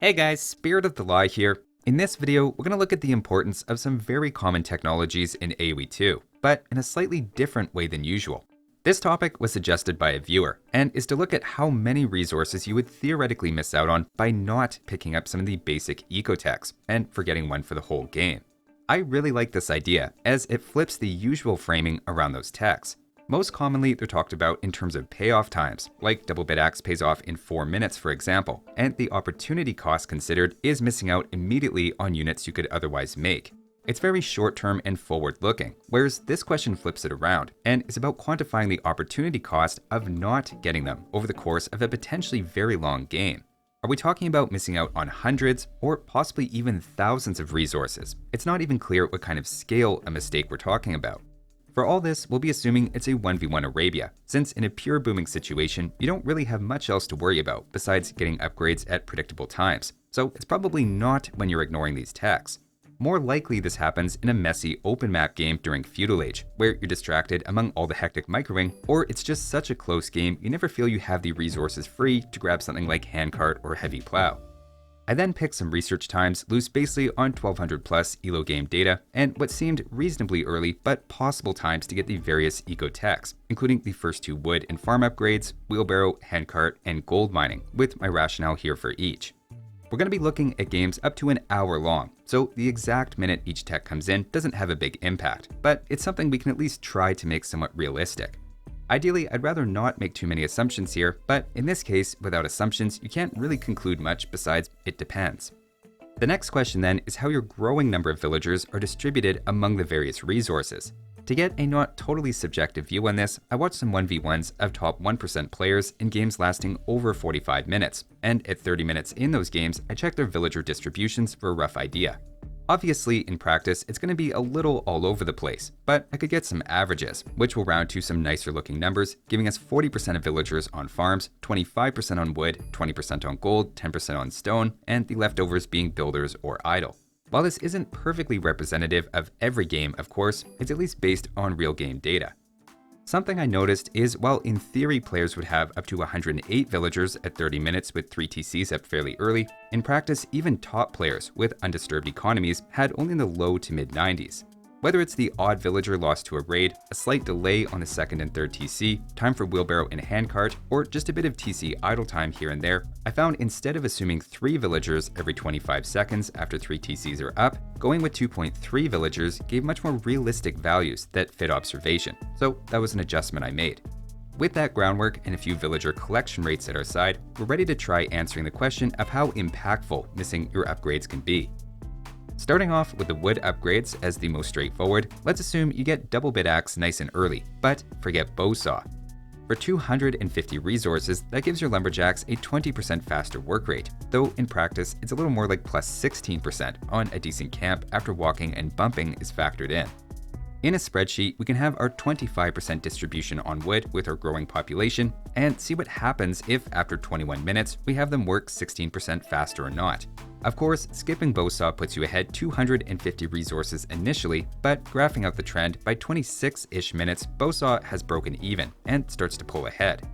Hey guys, Spirit of the Lie here. In this video, we're going to look at the importance of some very common technologies in AoE2, but in a slightly different way than usual. This topic was suggested by a viewer, and is to look at how many resources you would theoretically miss out on by not picking up some of the basic eco techs, and forgetting one for the whole game. I really like this idea, as it flips the usual framing around those techs. Most commonly, they're talked about in terms of payoff times, like Double Bit Axe pays off in 4 minutes, for example, and the opportunity cost considered is missing out immediately on units you could otherwise make. It's very short-term and forward-looking, whereas this question flips it around, and is about quantifying the opportunity cost of not getting them over the course of a potentially very long game. Are we talking about missing out on hundreds, or possibly even thousands of resources? It's not even clear what kind of scale a mistake we're talking about. For all this, we'll be assuming it's a 1v1 Arabia, since in a pure booming situation, you don't really have much else to worry about besides getting upgrades at predictable times, so it's probably not when you're ignoring these techs. More likely this happens in a messy open map game during Feudal Age, where you're distracted among all the hectic microwing, or it's just such a close game you never feel you have the resources free to grab something like handcart or heavy plow. I then picked some research times loose basically on 1200 plus ELO game data and what seemed reasonably early but possible times to get the various eco techs, including the first 2 wood and farm upgrades, wheelbarrow, handcart, and gold mining, with my rationale here for each. We're going to be looking at games up to an hour long, so the exact minute each tech comes in doesn't have a big impact, but it's something we can at least try to make somewhat realistic. Ideally, I'd rather not make too many assumptions here, but in this case, without assumptions, you can't really conclude much besides it depends. The next question then is how your growing number of villagers are distributed among the various resources. To get a not totally subjective view on this, I watched some 1v1s of top 1% players in games lasting over 45 minutes, and at 30 minutes in those games, I checked their villager distributions for a rough idea. Obviously, in practice, it's going to be a little all over the place, but I could get some averages, which will round to some nicer looking numbers, giving us 40% of villagers on farms, 25% on wood, 20% on gold, 10% on stone, and the leftovers being builders or idle. While this isn't perfectly representative of every game, of course, it's at least based on real game data. Something I noticed is while in theory players would have up to 108 villagers at 30 minutes with 3 TCs up fairly early, in practice even top players with undisturbed economies had only in the low to mid 90s. Whether it's the odd villager lost to a raid, a slight delay on the 2nd and 3rd TC, time for wheelbarrow and handcart, or just a bit of TC idle time here and there, I found instead of assuming 3 villagers every 25 seconds after 3 TCs are up, going with 2.3 villagers gave much more realistic values that fit observation, so that was an adjustment I made. With that groundwork and a few villager collection rates at our side, we're ready to try answering the question of how impactful missing your upgrades can be. Starting off with the wood upgrades as the most straightforward, let's assume you get Double Bit Axe nice and early, but forget Bowsaw. For 250 resources, that gives your lumberjacks a 20% faster work rate, though in practice it's a little more like plus 16% on a decent camp after walking and bumping is factored in. In a spreadsheet, we can have our 25% distribution on wood with our growing population, and see what happens if after 21 minutes we have them work 16% faster or not. Of course, skipping Bowsaw puts you ahead 250 resources initially, but graphing out the trend, by 26-ish minutes, Bowsaw has broken even and starts to pull ahead.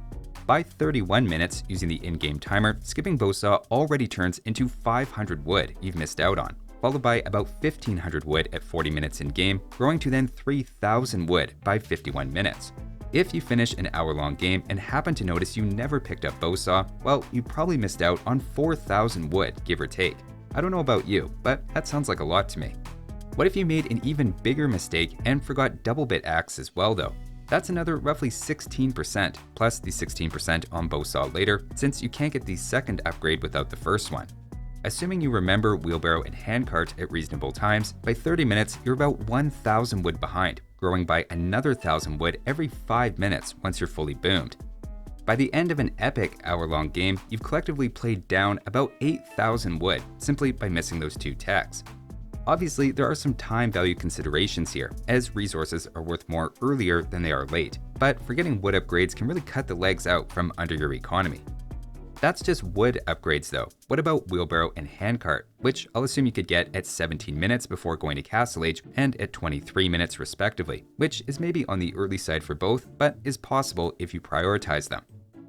By 31 minutes, using the in-game timer, skipping Bowsaw already turns into 500 wood you've missed out on, followed by about 1500 wood at 40 minutes in-game, growing to then 3000 wood by 51 minutes. If you finish an hour-long game and happen to notice you never picked up Bowsaw, well, you probably missed out on 4000 wood, give or take. I don't know about you, but that sounds like a lot to me. What if you made an even bigger mistake and forgot Double Bit Axe as well though? That's another roughly 16%, plus the 16% on Bowsaw later, since you can't get the second upgrade without the first one. Assuming you remember wheelbarrow and handcart at reasonable times, by 30 minutes you're about 1000 wood behind, growing by another 1000 wood every 5 minutes once you're fully boomed. By the end of an epic hour-long game, you've collectively played down about 8000 wood simply by missing those 2 techs. Obviously, there are some time value considerations here, as resources are worth more earlier than they are late, but forgetting wood upgrades can really cut the legs out from under your economy. That's just wood upgrades though. What about wheelbarrow and handcart, which I'll assume you could get at 17 minutes before going to Castle Age and at 23 minutes respectively, which is maybe on the early side for both, but is possible if you prioritize them.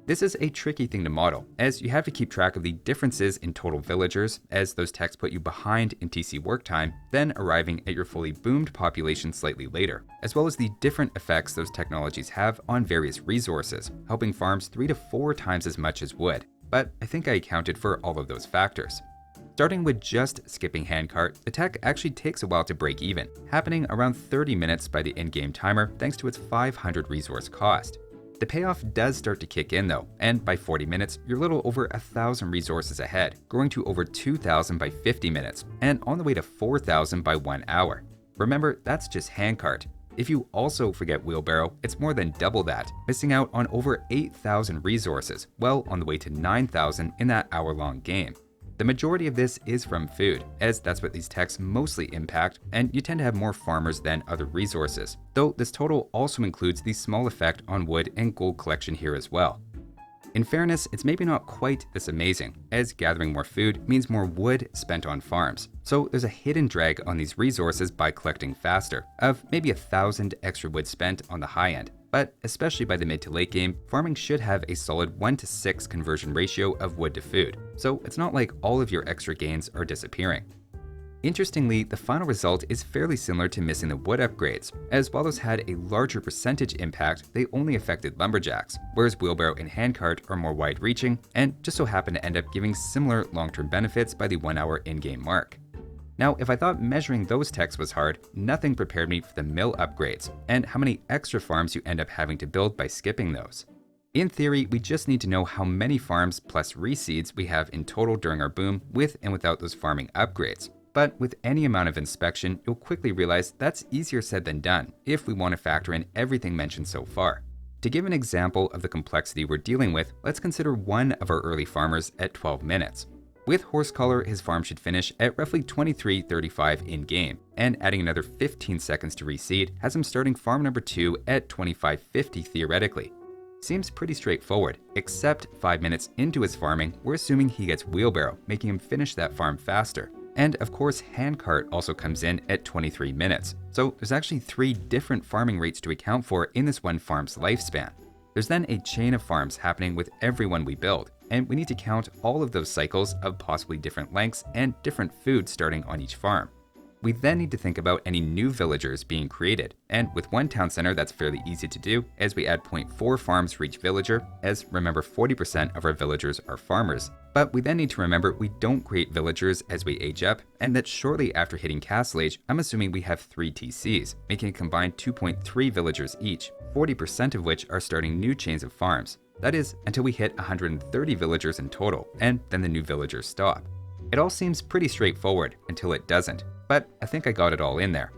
This is a tricky thing to model, as you have to keep track of the differences in total villagers, as those techs put you behind in TC work time, then arriving at your fully boomed population slightly later, as well as the different effects those technologies have on various resources, helping farms 3 to 4 times as much as wood. But I think I accounted for all of those factors. Starting with just skipping handcart, the tech actually takes a while to break even, happening around 30 minutes by the in-game timer thanks to its 500 resource cost. The payoff does start to kick in though, and by 40 minutes, you're a little over 1,000 resources ahead, growing to over 2,000 by 50 minutes, and on the way to 4,000 by 1 hour. Remember, that's just handcart. If you also forget Wheelbarrow, it's more than double that, missing out on over 8,000 resources, well on the way to 9,000 in that hour-long game. The majority of this is from food, as that's what these techs mostly impact, and you tend to have more farmers than other resources, though this total also includes the small effect on wood and gold collection here as well. In fairness, it's maybe not quite this amazing, as gathering more food means more wood spent on farms, so there's a hidden drag on these resources by collecting faster, of maybe 1,000 extra wood spent on the high end. But especially by the mid to late game, farming should have a solid 1:6 conversion ratio of wood to food, so it's not like all of your extra gains are disappearing. Interestingly, the final result is fairly similar to missing the wood upgrades, as while those had a larger percentage impact, they only affected lumberjacks, whereas wheelbarrow and handcart are more wide-reaching and just so happen to end up giving similar long-term benefits by the 1 hour in-game mark. Now, if I thought measuring those techs was hard, nothing prepared me for the mill upgrades, and how many extra farms you end up having to build by skipping those. In theory, we just need to know how many farms plus reseeds we have in total during our boom with and without those farming upgrades. But with any amount of inspection, you'll quickly realize that's easier said than done if we want to factor in everything mentioned so far. To give an example of the complexity we're dealing with, let's consider one of our early farmers at 12 minutes. With Horsecollar, his farm should finish at roughly 23:35 in-game, and adding another 15 seconds to reseed has him starting farm number 2 at 25:50 theoretically. Seems pretty straightforward, except 5 minutes into his farming, we're assuming he gets Wheelbarrow, making him finish that farm faster. And of course, handcart also comes in at 23 minutes, so there's actually 3 different farming rates to account for in this one farm's lifespan. There's then a chain of farms happening with everyone we build, and we need to count all of those cycles of possibly different lengths and different food starting on each farm. We then need to think about any new villagers being created, and with one town center that's fairly easy to do, as we add 0.4 farms for each villager, as remember 40% of our villagers are farmers. But we then need to remember we don't create villagers as we age up, and that shortly after hitting Castle Age, I'm assuming we have 3 TCs, making a combined 2.3 villagers each, 40% of which are starting new chains of farms. That is, until we hit 130 villagers in total, and then the new villagers stop. It all seems pretty straightforward until it doesn't, but I think I got it all in there.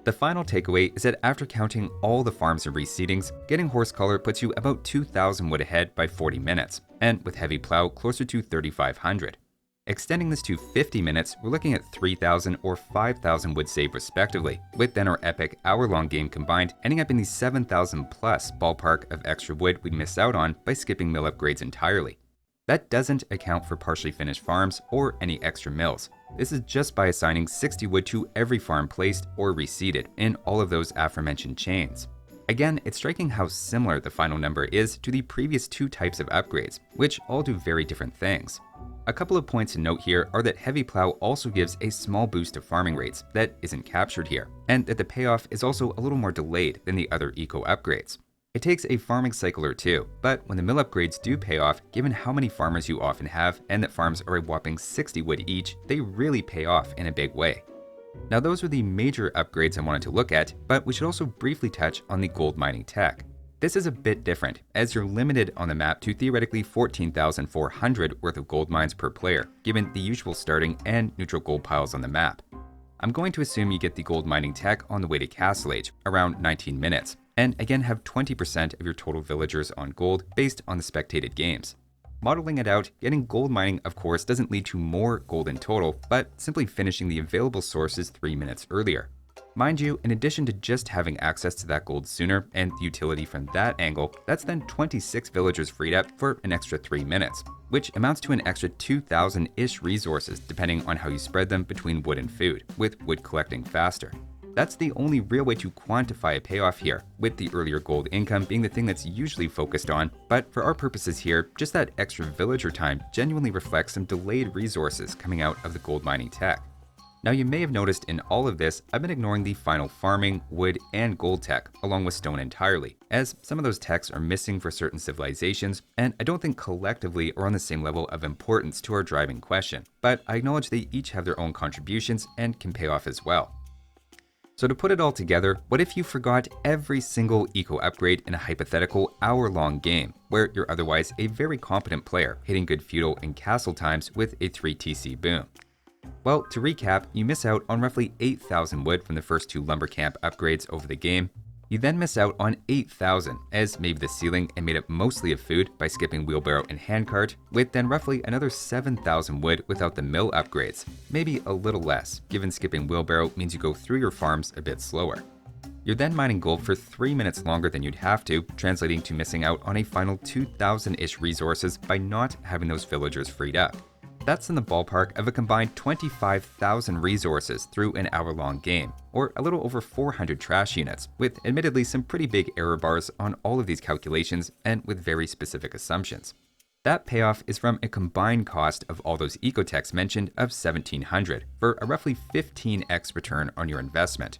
The final takeaway is that after counting all the farms and reseedings, getting Horsecollar puts you about 2,000 wood ahead by 40 minutes, and with Heavy Plow closer to 3,500. Extending this to 50 minutes, we're looking at 3,000 or 5,000 wood saved respectively, with then our epic hour-long game combined ending up in the 7,000 plus ballpark of extra wood we'd miss out on by skipping mill upgrades entirely. That doesn't account for partially finished farms or any extra mills. This is just by assigning 60 wood to every farm placed or reseeded in all of those aforementioned chains. Again, it's striking how similar the final number is to the previous 2 types of upgrades, which all do very different things. A couple of points to note here are that Heavy Plow also gives a small boost to farming rates that isn't captured here, and that the payoff is also a little more delayed than the other eco upgrades. It takes a farming cycle or 2, but when the mill upgrades do pay off, given how many farmers you often have and that farms are a whopping 60 wood each, they really pay off in a big way. Now those are the major upgrades I wanted to look at, but we should also briefly touch on the gold mining tech. This is a bit different, as you're limited on the map to theoretically 14,400 worth of gold mines per player, given the usual starting and neutral gold piles on the map. I'm going to assume you get the gold mining tech on the way to Castle Age, around 19 minutes, and again have 20% of your total villagers on gold based on the spectated games. Modeling it out, getting gold mining of course doesn't lead to more gold in total, but simply finishing the available sources 3 minutes earlier. Mind you, in addition to just having access to that gold sooner and the utility from that angle, that's then 26 villagers freed up for an extra 3 minutes, which amounts to an extra 2,000-ish resources depending on how you spread them between wood and food, with wood collecting faster. That's the only real way to quantify a payoff here, with the earlier gold income being the thing that's usually focused on, but for our purposes here, just that extra villager time genuinely reflects some delayed resources coming out of the gold mining tech. Now you may have noticed in all of this, I've been ignoring the final farming, wood, and gold tech, along with stone entirely, as some of those techs are missing for certain civilizations, and I don't think collectively are on the same level of importance to our driving question, but I acknowledge they each have their own contributions and can pay off as well. So to put it all together, what if you forgot every single eco upgrade in a hypothetical hour-long game, where you're otherwise a very competent player, hitting good feudal and castle times with a 3 TC boom? Well, to recap, you miss out on roughly 8,000 wood from the first 2 lumber camp upgrades over the game. You then miss out on 8,000 as maybe the ceiling and made up mostly of food by skipping wheelbarrow and handcart, with then roughly another 7,000 wood without the mill upgrades, maybe a little less, given skipping wheelbarrow means you go through your farms a bit slower. You're then mining gold for 3 minutes longer than you'd have to, translating to missing out on a final 2,000-ish resources by not having those villagers freed up. That's in the ballpark of a combined 25,000 resources through an hour-long game, or a little over 400 trash units, with admittedly some pretty big error bars on all of these calculations and with very specific assumptions. That payoff is from a combined cost of all those ecotechs mentioned of 1,700 for a roughly 15x return on your investment.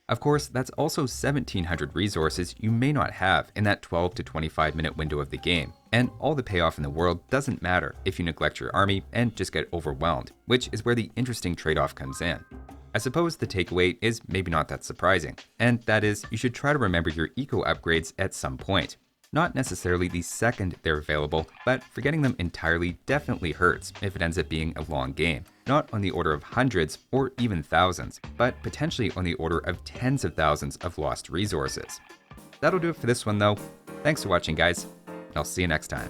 Of course, that's also 1,700 resources you may not have in that 12 to 25 minute window of the game, and all the payoff in the world doesn't matter if you neglect your army and just get overwhelmed, which is where the interesting trade-off comes in. I suppose the takeaway is maybe not that surprising, and that is you should try to remember your eco upgrades at some point. Not necessarily the second they're available, but forgetting them entirely definitely hurts if it ends up being a long game. Not on the order of hundreds or even thousands, but potentially on the order of tens of thousands of lost resources. That'll do it for this one though. Thanks for watching guys, and I'll see you next time.